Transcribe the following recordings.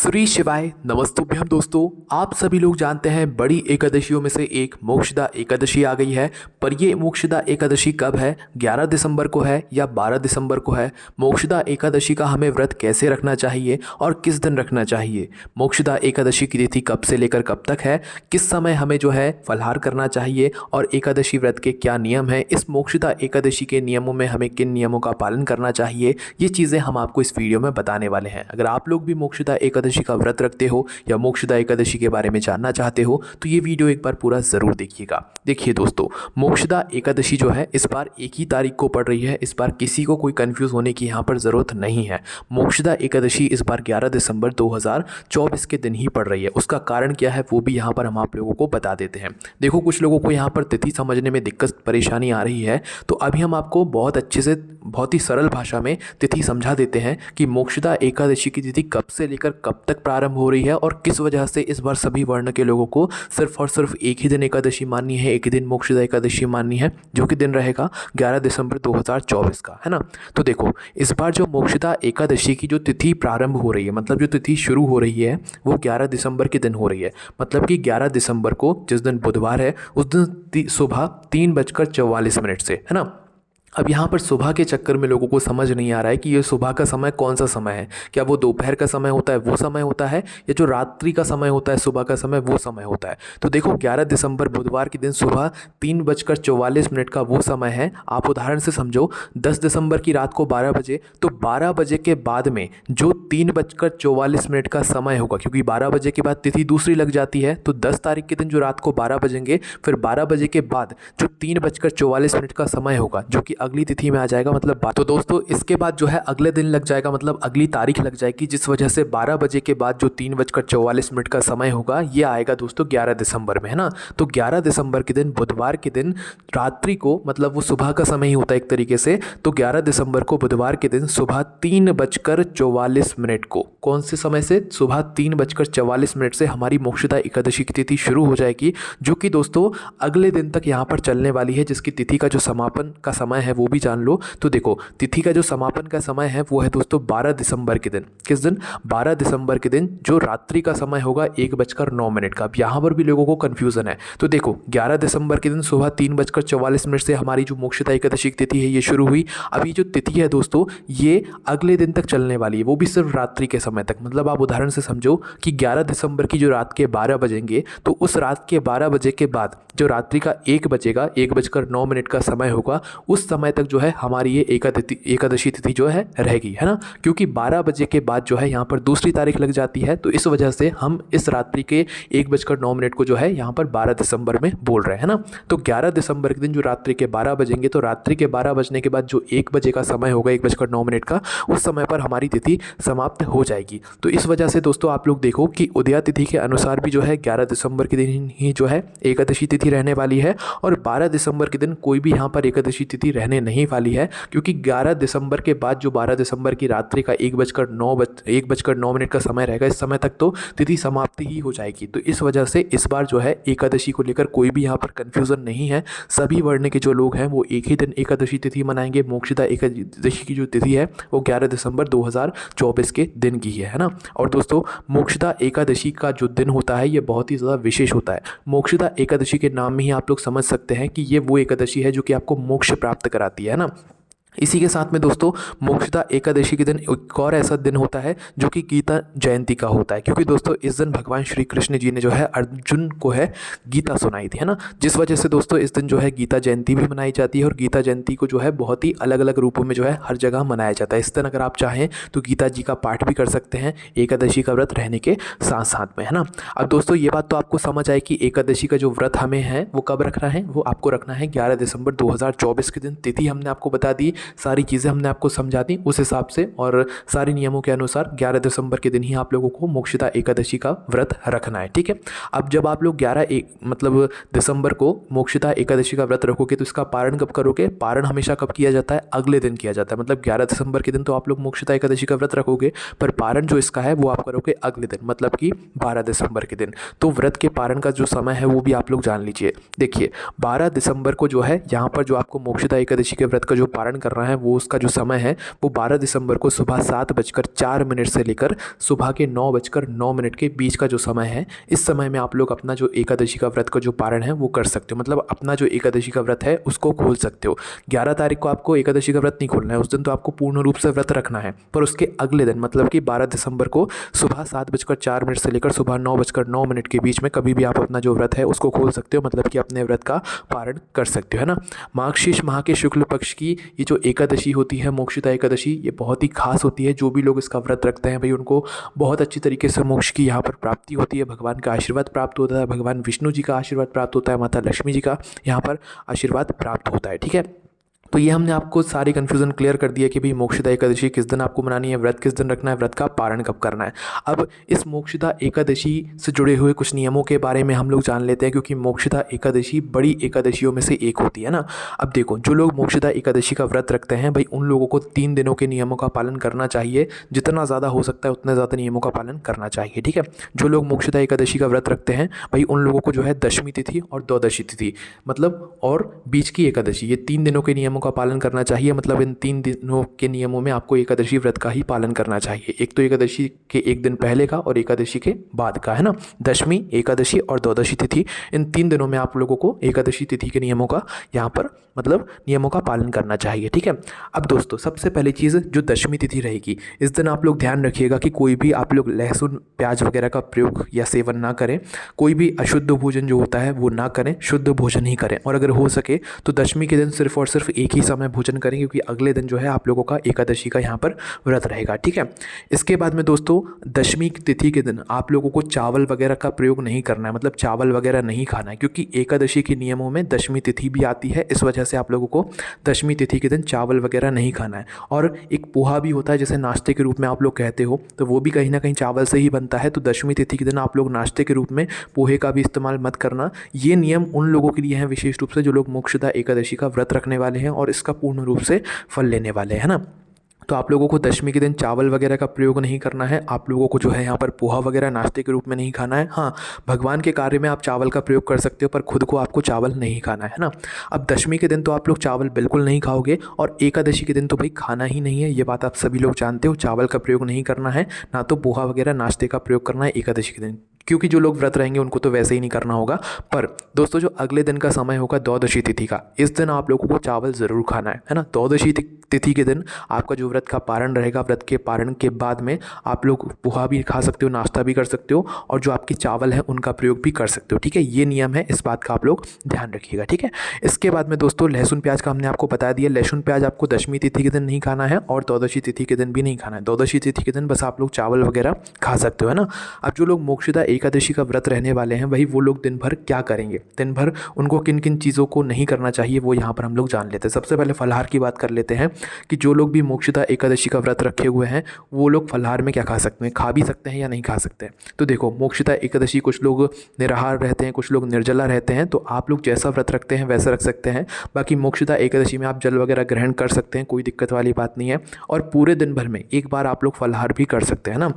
श्री शिवाय नमस्तुभ्यम। दोस्तों, आप सभी लोग जानते हैं बड़ी एकादशियों में से एक मोक्षदा एकादशी आ गई है। पर ये मोक्षदा एकादशी कब है? 11 दिसंबर को है या 12 दिसंबर को है? मोक्षदा एकादशी का हमें व्रत कैसे रखना चाहिए और किस दिन रखना चाहिए? मोक्षदा एकादशी की तिथि कब से लेकर कब तक है? किस समय हमें जो है फलाहार करना चाहिए और एकादशी व्रत के क्या नियम हैं? इस मोक्षदा एकादशी के नियमों में हमें किन नियमों का पालन करना चाहिए, ये चीज़ें हम आपको इस वीडियो में बताने वाले हैं। अगर आप लोग भी मोक्षदा एकादशी का व्रत रखते हो या मोक्षदा एकादशी के बारे में जानना चाहते हो तो ये वीडियो एक बार पूरा ज़रूर देखिएगा। देखिए दोस्तों, मोक्षदा एकादशी जो है इस बार एक ही तारीख को पड़ रही है। इस बार किसी को कोई कंफ्यूज होने की यहाँ पर ज़रूरत नहीं है। मोक्षदा एकादशी इस बार 11 दिसंबर 2024 के दिन ही पड़ रही है। उसका कारण क्या है वो भी यहाँ पर हम आप लोगों को बता देते हैं। देखो, कुछ लोगों को यहाँ पर तिथि समझने में दिक्कत परेशानी आ रही है, तो अभी हम आपको बहुत अच्छे से बहुत ही सरल भाषा में तिथि समझा देते हैं कि मोक्षदा एकादशी की तिथि कब से लेकर कब तक प्रारंभ हो रही है और किस वजह से इस बार सभी वर्ण के लोगों को सिर्फ और सिर्फ एक ही दिन एकादशी माननी है, एक ही दिन मोक्षदा एकादशी माननी है, जो कि दिन रहेगा 11 दिसंबर 2024 का, है ना। तो देखो, इस बार जो मोक्षदा एकादशी की जो तिथि प्रारंभ हो रही है, मतलब जो तिथि शुरू हो रही है, वो 11 दिसंबर के दिन हो रही है। मतलब कि 11 दिसंबर को जिस दिन बुधवार है उस दिन सुबह 3:44 से, है ना। अब यहाँ पर सुबह के चक्कर में लोगों को समझ नहीं आ रहा है कि ये सुबह का समय कौन सा समय है। क्या वो दोपहर का समय होता है, वो समय होता है, या जो रात्रि का समय होता है, सुबह का समय, वो समय होता है? तो देखो, 11 दिसंबर बुधवार के दिन सुबह 3:44 का वो समय है। आप उदाहरण से समझो, 10 दिसंबर की रात को 12 बजे, तो 12 बजे के बाद में जो 3:44 का समय होगा, क्योंकि 12 बजे के बाद तिथि दूसरी लग जाती है, तो 10 तारीख के दिन जो रात को 12 बजेंगे, फिर 12 बजे के बाद जो 3:44 का समय होगा, जो कि अगली तिथि में आ जाएगा, मतलब तो दोस्तों इसके बाद जो है अगले दिन लग जाएगा, मतलब अगली तारीख लग जाएगी, जिस वजह से 12 बजे के बाद जो 3:44 का समय होगा ये आएगा दोस्तों 11 दिसंबर में, है ना। तो 11 दिसंबर के दिन, बुधवार के दिन रात्रि को, मतलब वो सुबह का समय ही होता है एक तरीके से, तो 11 दिसंबर को बुधवार के दिन सुबह 3:44 को, कौन से समय से? सुबह 3:44 से हमारी मोक्षदा एकादशी की तिथि शुरू हो जाएगी, जो कि दोस्तों अगले दिन तक यहाँ पर चलने वाली है, जिसकी तिथि का जो समापन का समय है वो भी जान लो। तो देखो, तिथि का जो समापन का समय है वो है दोस्तों 12 दिसंबर के दिन। किस दिन? 12 दिसंबर के दिन जो रात्रि का समय होगा 1:09 का। अब यहाँ पर भी लोगों को कन्फ्यूजन है। तो देखो, 11 दिसंबर के दिन सुबह 3:44 से हमारी जो मोक्षदा एकादशी की तिथि है ये शुरू हुई। अभी जो तिथि है दोस्तों ये अगले दिन तक चलने वाली है, वो भी सिर्फ रात्रि के समय तक। मतलब आप उदाहरण से समझो कि 11 दिसंबर की जो रात के 12 बजेंगे, तो उस रात के 12 बजे के बाद जो रात्रि का 1 बजेगा, 1:09 का समय होगा, उस समय तक जो है हमारी ये एकादशी तिथि जो है रहेगी, है ना। क्योंकि 12 बजे के बाद जो है यहाँ पर दूसरी तारीख लग जाती है, तो इस वजह से हम इस रात्रि के 1:09 को जो है यहाँ पर 12 दिसंबर में बोल रहे हैं ना। तो 11 दिसंबर के दिन जो रात्रि के 12 बजेंगे, तो रात्रि के 12 बजने के बाद जो 1 बजे का समय होगा, 1:09 का, उस समय पर हमारी तिथि समाप्त हो जाएगी। तो इस वजह से दोस्तों आप लोग देखो कि उदया तिथि के अनुसार भी जो है 11 दिसंबर के दिन ही जो है एकादशी तिथि रहने वाली है, और 12 दिसंबर के दिन कोई भी यहाँ पर एकादशी तिथि रहने नहीं वाली है, क्योंकि 11 दिसंबर के बाद जो 12 दिसंबर की रात्रि का 1:09 का समय रहेगा, इस समय तक तो तिथि समाप्ति ही हो जाएगी। तो इस वजह से इस बार जो है एकादशी को लेकर कोई भी यहाँ पर कन्फ्यूज़न नहीं है। सभी वर्ण के जो लोग हैं वो एक ही दिन एकादशी तिथि मनाएंगे। मोक्षदा एकादशी की जो तिथि है वो 11 दिसंबर 2024 के दिन की है ना। और दोस्तों, मोक्षदा एकादशी का जो दिन होता है ये बहुत ही ज़्यादा विशेष होता है। मोक्षदा एकादशी के नाम में ही आप लोग समझ सकते हैं कि ये वो एकादशी है जो कि आपको मोक्ष प्राप्त कराती है ना। इसी के साथ में दोस्तों, मोक्षदा एकादशी के दिन एक और ऐसा दिन होता है जो कि गीता जयंती का होता है, क्योंकि दोस्तों इस दिन भगवान श्री कृष्ण जी ने जो है अर्जुन को है गीता सुनाई थी, है ना। जिस वजह से दोस्तों इस दिन जो है गीता जयंती भी मनाई जाती है, और गीता जयंती को जो है बहुत ही अलग अलग रूपों में जो है हर जगह मनाया जाता है। इस दिन अगर आप चाहें तो गीता जी का पाठ भी कर सकते हैं एकादशी का व्रत रहने के साथ साथ में, है ना। अब दोस्तों ये बात तो आपको समझ आए कि एकादशी का जो व्रत हमें है वो कब रखना है। वो आपको रखना है 11 दिसंबर 2024 के दिन। तिथि हमने आपको बता दी, सारी चीज़ें हमने आपको समझा दी उस हिसाब से, और सारे नियमों के अनुसार 11 दिसंबर के दिन ही आप लोगों को मोक्षदा एकादशी का व्रत रखना है, ठीक है। अब जब आप लोग 11 मतलब दिसंबर को मोक्षदा एकादशी का व्रत रखोगे, तो इसका पारण कब करोगे? पारण हमेशा कब किया जाता है? अगले दिन किया जाता है। मतलब 11 दिसंबर के दिन तो आप लोग मोक्षदा एकादशी का व्रत रखोगे, पर पारण जो इसका है वो आप करोगे अगले दिन, मतलब कि 12 दिसंबर के दिन। तो व्रत के पारण का जो समय है वो भी आप लोग जान लीजिए। देखिए, 12 दिसंबर को जो है यहाँ पर जो आपको मोक्षदा एकादशी के व्रत का जो पारण करना रहा है वो उसका जो समय है वो 12 दिसंबर को सुबह 7:04 से लेकर सुबह के 9:09 के बीच का जो समय है, इस समय में आप लोग अपना जो एकादशी का व्रत का जो पारण है वो कर सकते हो। मतलब अपना जो एकादशी का व्रत है उसको खोल सकते हो। 11 तारीख को आपको एकादशी का व्रत नहीं खोलना है, उस दिन तो आपको पूर्ण रूप से व्रत रखना है, पर उसके अगले दिन मतलब कि 12 दिसंबर को सुबह 7:04 से लेकर सुबह 9:09 के बीच में कभी भी आप अपना जो व्रत है उसको खोल सकते हो, मतलब कि अपने व्रत का पारण कर सकते हो, है ना। मार्गशीर्ष माह के शुक्ल पक्ष की ये जो एकादशी होती है, मोक्षदा एकादशी, ये बहुत ही खास होती है। जो भी लोग इसका व्रत रखते हैं भाई उनको बहुत अच्छी तरीके से मोक्ष की यहाँ पर प्राप्ति होती है, भगवान का आशीर्वाद प्राप्त होता है, भगवान विष्णु जी का आशीर्वाद प्राप्त होता है, माता लक्ष्मी जी का यहाँ पर आशीर्वाद प्राप्त होता है। ठीक है, तो ये हमने आपको सारी कन्फ्यूज़न क्लियर कर दिया कि भाई मोक्षदा एकादशी किस दिन आपको मनानी है, व्रत किस दिन रखना है, व्रत का पारण कब करना है। अब इस मोक्षदा एकादशी से जुड़े हुए कुछ नियमों के बारे में हम लोग जान लेते हैं, क्योंकि मोक्षदा एकादशी बड़ी एकादशियों में से एक होती है ना। अब देखो, जो लोग मोक्षदा एकादशी का व्रत रखते हैं भाई उन लोगों को 3 दिनों के नियमों का पालन करना चाहिए, जितना ज़्यादा हो सकता है उतने ज़्यादा नियमों का पालन करना चाहिए। ठीक है, जो लोग मोक्षदा एकादशी का व्रत रखते हैं भाई उन लोगों को जो है दशमी तिथि और द्वादशी तिथि मतलब और बीच की एकादशी, ये 3 दिनों के नियमों का पालन करना चाहिए। मतलब इन 3 दिनों के नियमों में आपको एकादशी व्रत का ही पालन करना चाहिए। एक तो एकादशी के एक दिन पहले का और एकादशी के बाद का, है ना। दशमी, एकादशी और द्वादशी तिथि, इन 3 दिनों में आप लोगों को एकादशी तिथि के नियमों का यहाँ पर मतलब नियमों का पालन करना चाहिए। ठीक है, अब दोस्तों सबसे पहली चीज़ जो दशमी तिथि रहेगी, इस दिन आप लोग ध्यान रखिएगा कि कोई भी आप लोग लहसुन प्याज वगैरह का प्रयोग या सेवन ना करें, कोई भी अशुद्ध भोजन जो होता है वो ना करें, शुद्ध भोजन ही करें। और अगर हो सके तो दशमी के दिन सिर्फ और सिर्फ एक ही समय भोजन करें, क्योंकि अगले दिन जो है आप लोगों का एकादशी का यहाँ पर व्रत रहेगा। ठीक है, इसके बाद में दोस्तों दशमी तिथि के दिन आप लोगों को चावल वगैरह का प्रयोग नहीं करना है, मतलब चावल वगैरह नहीं खाना है, क्योंकि एकादशी के नियमों में दशमी तिथि भी आती है। इस वजह से आप लोगों को दशमी तिथि के दिन चावल वगैरह नहीं खाना है। और एक पोहा भी होता है जैसे नाश्ते के रूप में आप लोग कहते हो, तो वो भी कहीं ना कहीं चावल से ही बनता है। तो दशमी तिथि के दिन आप लोग नाश्ते के रूप में पोहे का भी इस्तेमाल मत करना। ये नियम उन लोगों के लिए हैं विशेष रूप से जो लोग मोक्षदा एकादशी का व्रत रखने वाले हैं और इसका पूर्ण रूप से फल लेने वाले हैं ना। तो आप लोगों को दशमी के दिन चावल वगैरह का प्रयोग नहीं करना है। आप लोगों को जो है यहाँ पर पोहा वगैरह नाश्ते के रूप में नहीं खाना है। हाँ, भगवान के कार्य में आप चावल का प्रयोग कर सकते हो, पर खुद को आपको चावल नहीं खाना है ना। अब दशमी के दिन तो आप लोग चावल बिल्कुल नहीं खाओगे, और एकादशी के दिन तो भाई खाना ही नहीं है, ये बात आप सभी लोग जानते हो। चावल का प्रयोग नहीं करना है, ना तो पोहा वगैरह नाश्ते का प्रयोग करना है एकादशी के दिन, क्योंकि जो लोग व्रत रहेंगे उनको तो वैसे ही नहीं करना होगा। पर दोस्तों जो अगले दिन का समय होगा द्वादशी तिथि का, इस दिन आप लोगों को चावल ज़रूर खाना है ना। द्वादशी तिथि के दिन आपका जो व्रत का पारण रहेगा, व्रत के पारण के बाद में आप लोग पोहा भी खा सकते हो, नाश्ता भी कर सकते हो, और जो आपके चावल है उनका प्रयोग भी कर सकते हो। ठीक है, ये नियम है, इस बात का आप लोग ध्यान रखिएगा। ठीक है, इसके बाद में दोस्तों लहसुन प्याज का हमने आपको बता दिया। लहसुन प्याज आपको दशमी तिथि के दिन नहीं खाना है और द्वादशी तिथि के दिन भी नहीं खाना है। द्वादशी तिथि के दिन बस आप लोग चावल वगैरह खा सकते हो, है ना। अब जो लोग मोक्षदा एकादशी का व्रत रहने वाले हैं वही वो लोग दिन भर क्या करेंगे, दिन भर उनको किन किन चीज़ों को नहीं करना चाहिए वो यहाँ पर हम लोग जान लेते हैं। सबसे पहले फलाहार की बात कर लेते हैं कि जो लोग भी मोक्षदा एकादशी का व्रत रखे हुए हैं वो लोग फलाहार में क्या खा सकते हैं, खा भी सकते हैं या नहीं खा सकते हैं। तो देखो, मोक्षदा एकादशी कुछ लोग निराहार रहते हैं, कुछ लोग निर्जला रहते हैं, तो आप लोग जैसा व्रत रखते हैं वैसा रख सकते हैं। बाकी मोक्षदा एकादशी में आप जल वगैरह ग्रहण कर सकते हैं, कोई दिक्कत वाली बात नहीं है। और पूरे दिन भर में एक बार आप लोग फलाहार भी कर सकते हैं ना,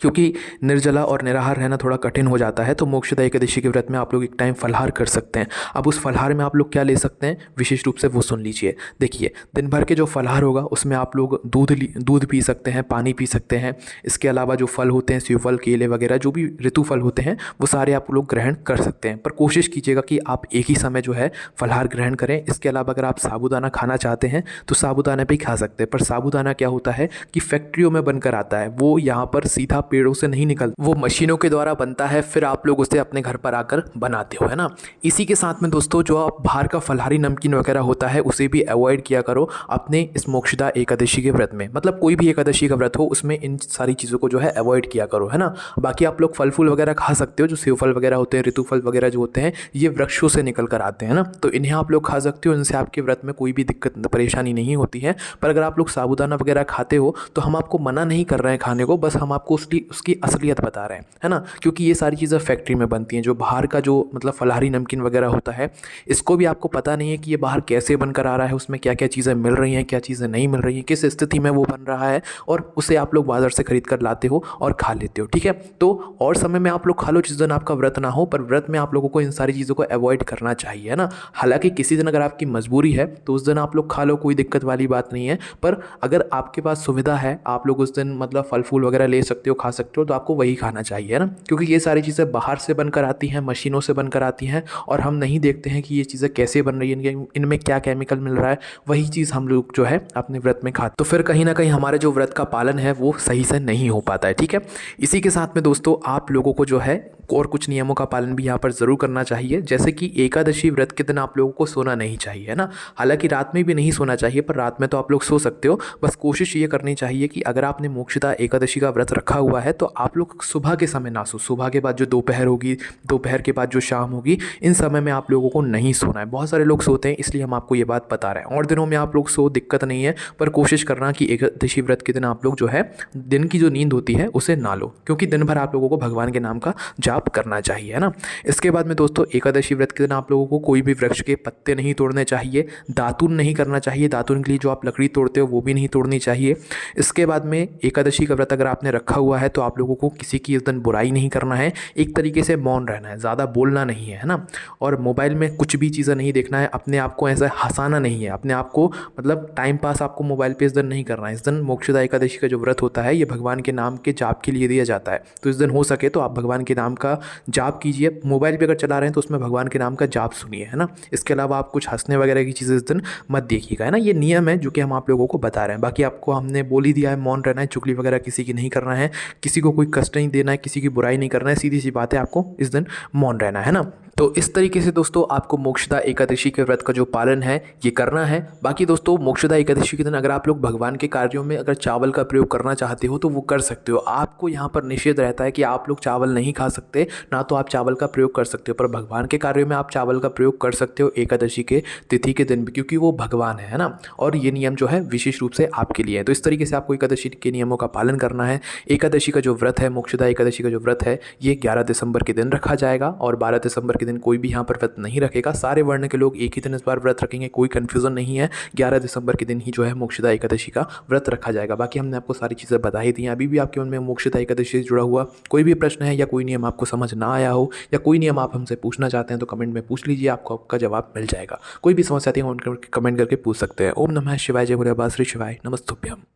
क्योंकि निर्जला और निराहार रहना थोड़ा कठिन हो जाता है। तो मोक्षदा एकादशी के व्रत में आप लोग एक टाइम फलाहार कर सकते हैं। अब उस फलाहार में आप लोग क्या ले सकते हैं विशेष रूप से वो सुन लीजिए। देखिए, दिन भर के जो फलाहार होगा उसमें आप लोग दूध पी सकते हैं, पानी पी सकते हैं। इसके अलावा जो फल होते हैं, सेब फल, केले वगैरह जो भी ऋतु फल होते हैं वो सारे आप लोग ग्रहण कर सकते हैं। पर कोशिश कीजिएगा कि आप एक ही समय जो है फलाहार ग्रहण करें। इसके अलावा अगर आप साबूदाना खाना चाहते हैं तो साबूदाना भी खा सकते हैं, पर साबूदाना क्या होता है कि फैक्ट्रियों में बनकर आता है, वो यहाँ पर सीधा पेड़ों से नहीं निकलता, वो मशीनों के द्वारा बनता है, फिर आप लोग उसे अपने घर पर आकर बनाते हो, है ना। इसी के साथ में दोस्तों जो आप बाहर का फलाहारी नमकीन वगैरह होता है उसे भी अवॉइड किया करो अपने इस मोक्षदा एकादशी के व्रत में। मतलब कोई भी एकादशी का व्रत हो उसमें इन सारी चीज़ों को जो है अवॉइड किया करो, है ना। बाकी आप लोग फल फूल वगैरह खा सकते हो, जो सेब फल वगैरह होते हैं, ऋतु फल वगैरह जो होते हैं ये वृक्षों से निकल कर आते हैं ना, तो इन्हें आप लोग खा सकते हो। इनसे आपके व्रत में कोई भी दिक्कत परेशानी नहीं होती है। पर अगर आप लोग साबूदाना वगैरह खाते हो तो हम आपको मना नहीं कर रहे हैं खाने को, बस हम आपको उसकी एग्जैक्टली उसकी असलियत बता रहे हैं, है ना। क्योंकि ये सारी चीज़ें फैक्ट्री में बनती हैं। जो बाहर का जो मतलब फलाहारी नमकीन वगैरह होता है, इसको भी आपको पता नहीं है कि ये बाहर कैसे बनकर आ रहा है, उसमें क्या क्या चीज़ें मिल रही हैं, क्या चीज़ें नहीं मिल रही हैं, किस स्थिति में वो बन रहा है, और उसे आप लोग बाज़ार से खरीद कर लाते हो और खा लेते हो, ठीक है। तो और समय में आप लोग खा लो जिस दिन आपका व्रत ना हो, पर व्रत में आप लोगों को इन सारी चीज़ों को अवॉइड करना चाहिए, है ना। हालांकि किसी दिन अगर आपकी मजबूरी है तो उस दिन आप लोग खा लो, कोई दिक्कत वाली बात नहीं है। पर अगर आपके पास सुविधा है, आप लोग उस दिन मतलब फल फूल वगैरह ले सकते हो, खा सकते हो, तो आपको वही खाना चाहिए, है ना। क्योंकि ये सारी चीज़ें बाहर से बनकर आती हैं, मशीनों से बनकर आती हैं, और हम नहीं देखते हैं कि ये चीज़ें कैसे बन रही हैं, इनमें क्या केमिकल मिल रहा है। वही चीज़ हम लोग जो है अपने व्रत में खाते, तो फिर कहीं ना कहीं हमारे जो व्रत का पालन है वो सही से नहीं हो पाता है, ठीक है। इसी के साथ में दोस्तों आप लोगों को जो है और कुछ नियमों का पालन भी यहाँ पर ज़रूर करना चाहिए। जैसे कि एकादशी व्रत के दिन आप लोगों को सोना नहीं चाहिए, है ना। हालांकि रात में भी नहीं सोना चाहिए, पर रात में तो आप लोग सो सकते हो। बस कोशिश ये करनी चाहिए कि अगर आपने मोक्षदा एकादशी का व्रत रखा हुआ है तो आप लोग सुबह के समय ना सो। सुबह के बाद जो दोपहर होगी, दोपहर के बाद जो शाम होगी, इन समय में आप लोगों को नहीं सोना है। बहुत सारे लोग सोते हैं, इसलिए हम आपको ये बात बता रहे हैं। और दिनों में आप लोग सो, दिक्कत नहीं है, पर कोशिश करना कि एकादशी व्रत के दिन आप लोग जो है दिन की जो नींद होती है उसे ना लो, क्योंकि दिन भर आप लोगों को भगवान के नाम का जाप करना चाहिए, है ना। इसके बाद में दोस्तों एकादशी व्रत के दिन आप लोगों को कोई भी वृक्ष के पत्ते नहीं तोड़ने चाहिए, दातुन नहीं करना चाहिए, दातुन के लिए जो आप लकड़ी तोड़ते हो वो भी नहीं तोड़नी चाहिए। इसके बाद में एकादशी का व्रत अगर आपने रखा हुआ है तो आप लोगों को किसी की इस दिन बुराई नहीं करना है, एक तरीके से मौन रहना है, ज़्यादा बोलना नहीं है, है ना। और मोबाइल में कुछ भी चीज़ें नहीं देखना है, अपने आप को ऐसा हंसाना नहीं है, अपने आप को मतलब टाइम पास आपको मोबाइल पे इस दिन नहीं करना है। इस दिन मोक्षदा एकादशी का जो व्रत होता है ये भगवान के नाम के जाप के लिए दिया जाता है, तो इस दिन हो सके तो आप भगवान के नाम का जाप कीजिए। मोबाइल पे अगर चला रहे हैं तो उसमें भगवान के नाम का जाप सुनिए, है ना। इसके अलावा आप कुछ हंसने वगैरह की चीज़ें इस दिन मत देखिएगा, है ना। ये नियम है जो कि हम आप लोगों को बता रहे हैं। बाकी आपको हमने बोल ही दिया है, मौन रहना है, चुगली वगैरह किसी की नहीं करना है, किसी को कोई कष्ट नहीं देना है, किसी की बुराई नहीं करना है, सीधी सी बात है, आपको इस दिन मौन रहना है ना। तो इस तरीके से दोस्तों आपको मोक्षदा एकादशी के व्रत का जो पालन है ये करना है। बाकी दोस्तों मोक्षदा एकादशी के दिन अगर आप लोग भगवान के कार्यों में अगर चावल का प्रयोग करना चाहते हो तो वो कर सकते हो। आपको यहाँ पर निषेध रहता है कि आप लोग चावल नहीं खा सकते, ना तो आप चावल का प्रयोग कर सकते हो, पर भगवान के कार्यों में आप चावल का प्रयोग कर सकते हो एकादशी के तिथि के दिन भी, क्योंकि वो भगवान है ना। और ये नियम जो है विशेष रूप से आपके लिए है। तो इस तरीके से आपको एकादशी के नियमों का पालन करना है। एकादशी का जो व्रत है, मोक्षदा एकादशी का जो व्रत है, ये 11 दिसंबर के दिन रखा जाएगा, और 12 दिसंबर के दिन कोई भी यहाँ पर व्रत नहीं रखेगा। सारे वर्ण के लोग एक ही दिन इस बार व्रत रखेंगे, कोई कन्फ्यूजन नहीं है। 11 दिसंबर के दिन ही जो है मोक्षदा एकादशी का व्रत रखा जाएगा। बाकी हमने आपको सारी चीज़ें बता ही दी हैं। अभी भी आपके मन में मोक्षदा एकादशी से जुड़ा हुआ कोई भी प्रश्न है, या कोई नियम आपको समझ ना आया हो, या कोई नियम आप हमसे पूछना चाहते हैं, तो कमेंट में पूछ लीजिए, आपको आपका जवाब मिल जाएगा। कोई भी समस्या आती है कमेंट करके पूछ सकते हैं। ओम नमः शिवाय, जय भोले बाबा श्री शिवाय, नमस्तुभ्यम।